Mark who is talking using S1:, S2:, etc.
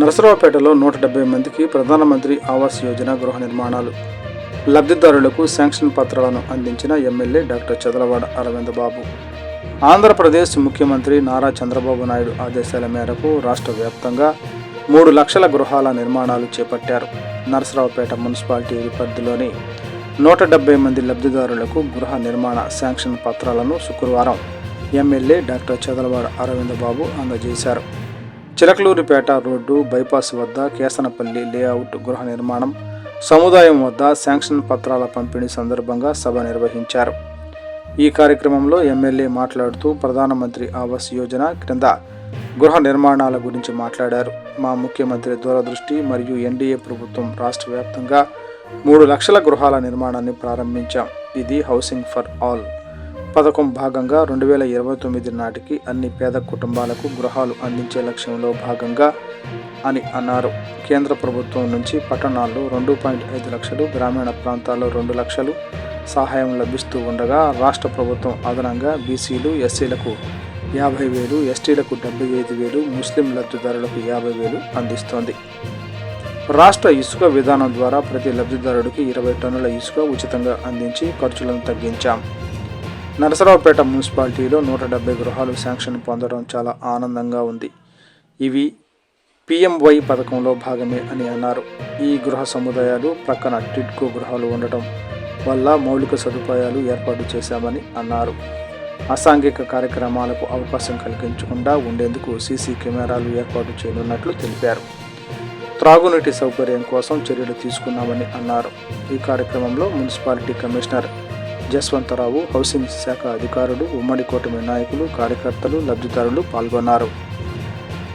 S1: నరసరావుపేటలో 170 మందికి ప్రధానమంత్రి ఆవాస్ యోజన గృహ నిర్మాణాలు. లబ్ధిదారులకు శాంక్షన్ పత్రాలను అందించిన ఎమ్మెల్యే డాక్టర్ చదలవాడ అరవింద్ బాబు. ఆంధ్రప్రదేశ్ ముఖ్యమంత్రి నారా చంద్రబాబు నాయుడు ఆదేశాల మేరకు రాష్ట్ర వ్యాప్తంగా 3 లక్షల గృహాల నిర్మాణాలు చేపట్టారు. నరసరావుపేట మున్సిపాలిటీ పరిధిలోని 170 మంది లబ్ధిదారులకు గృహ నిర్మాణ శాంక్షన్ పత్రాలను శుక్రవారం ఎమ్మెల్యే డాక్టర్ చదలవాడ అరవింద్ బాబు అందజేశారు. చిలకలూరిపేట రోడ్డు బైపాస్ వద్ద కేసనపల్లి లేఅవుట్ గృహ నిర్మాణం సముదాయం వద్ద శాంక్షన్ పత్రాల పంపిణీ సందర్భంగా సభ నిర్వహించారు. ఈ కార్యక్రమంలో ఎమ్మెల్యే మాట్లాడుతూ ప్రధానమంత్రి ఆవాస్ యోజన క్రింద గృహ నిర్మాణాల గురించి మాట్లాడారు. మా ముఖ్యమంత్రి దూరదృష్టి మరియు ఎన్డీఏ ప్రభుత్వం రాష్ట్ర వ్యాప్తంగా 3 లక్షల గృహాల నిర్మాణాన్ని ప్రారంభించాం. ఇది హౌసింగ్ ఫర్ ఆల్ పథకం భాగంగా 2029 నాటికి అన్ని పేద కుటుంబాలకు గృహాలు అందించే లక్ష్యంలో భాగంగా అని అన్నారు. కేంద్ర ప్రభుత్వం నుంచి పట్టణాల్లో 2.5 లక్షలు, గ్రామీణ ప్రాంతాల్లో 2 లక్షలు సహాయం లభిస్తూ ఉండగా రాష్ట్ర ప్రభుత్వం అదనంగా బీసీలు, ఎస్సీలకు 50,000, ఎస్టీలకు 75,000, ముస్లిం లబ్ధిదారులకు 50,000 అందిస్తోంది. రాష్ట్ర ఇసుక విధానం ద్వారా ప్రతి లబ్ధిదారుడికి 20 టన్నుల ఇసుక ఉచితంగా అందించి ఖర్చులను తగ్గించాం. నరసరావుపేట మున్సిపాలిటీలో 170 గృహాలు శాంక్షన్ పొందడం చాలా ఆనందంగా ఉంది. ఇవి PMY పథకంలో భాగమే అని అన్నారు. ఈ గృహ సముదాయాలు ప్రక్కన టిడ్కో గృహాలు ఉండటం వల్ల మౌలిక సదుపాయాలు ఏర్పాటు చేశామని అన్నారు. అసాంఘిక కార్యక్రమాలకు అవకాశం కలిగించకుండా ఉండేందుకు సీసీ కెమెరాలు ఏర్పాటు చేయనున్నట్లు తెలిపారు. త్రాగునీటి సౌకర్యం కోసం చర్యలు తీసుకున్నామని అన్నారు. ఈ కార్యక్రమంలో మున్సిపాలిటీ కమిషనర్ జస్వంతరావు, హౌసింగ్ శాఖ అధికారులు, ఉమ్మడి కూటమి నాయకులు, కార్యకర్తలు, లబ్ధిదారులు పాల్గొన్నారు.